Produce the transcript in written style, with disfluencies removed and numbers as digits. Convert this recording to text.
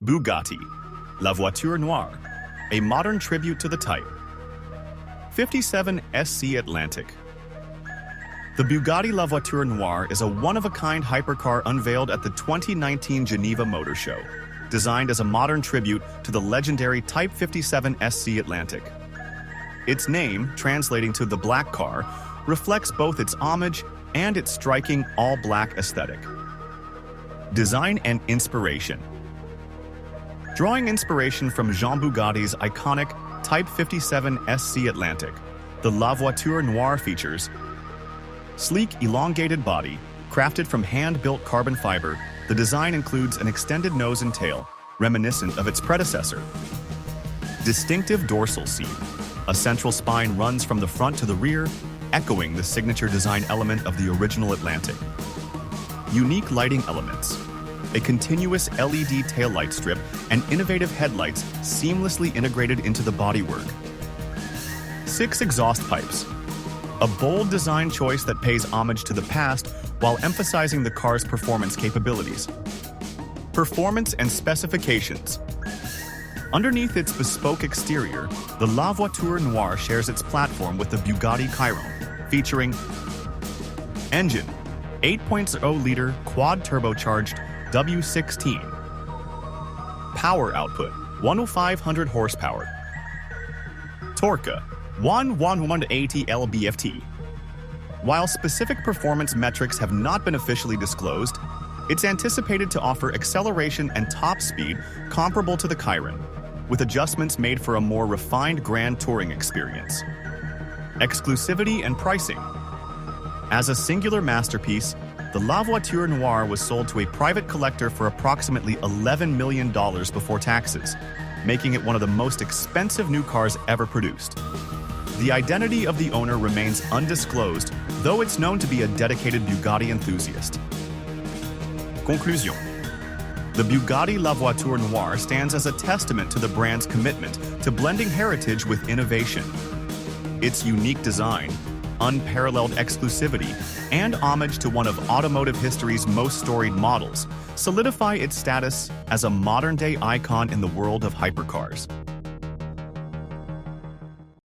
Bugatti la Voiture Noire, a modern tribute to the type. 57 SC Atlantic. The Bugatti la Voiture Noire is a one-of-a-kind hypercar unveiled at the 2019 Geneva Motor Show, designed as a modern tribute to the legendary Type 57 SC Atlantic. Its name, translating to the black car, reflects both its homage and its striking all-black aesthetic. Design and inspiration. Drawing inspiration from Jean Bugatti's iconic Type 57 SC Atlantic, the La Voiture Noire features sleek, elongated body, crafted from hand-built carbon fiber. The design includes an extended nose and tail, reminiscent of its predecessor. Distinctive dorsal seat. A central spine runs from the front to the rear, echoing the signature design element of the original Atlantic. Unique lighting elements. A continuous LED taillight strip and innovative headlights seamlessly integrated into the bodywork. 6 exhaust pipes. A bold design choice that pays homage to the past while emphasizing the car's performance capabilities. Performance and specifications. Underneath its bespoke exterior, the La Voiture Noire shares its platform with the Bugatti Chiron, featuring engine, 8.0-liter quad-turbocharged W16. Power output, 1,500 horsepower. Torque, 1,180 lb-ft. While specific performance metrics have not been officially disclosed, it's anticipated to offer acceleration and top speed comparable to the Chiron, with adjustments made for a more refined grand touring experience. Exclusivity and pricing. As a singular masterpiece, the La Voiture Noire was sold to a private collector for approximately $11 million before taxes, making it one of the most expensive new cars ever produced. The identity of the owner remains undisclosed, though it's known to be a dedicated Bugatti enthusiast. Conclusion. The Bugatti la Voiture Noire stands as a testament to the brand's commitment to blending heritage with innovation. Its unique design, unparalleled exclusivity, and homage to one of automotive history's most storied models solidify its status as a modern-day icon in the world of hypercars.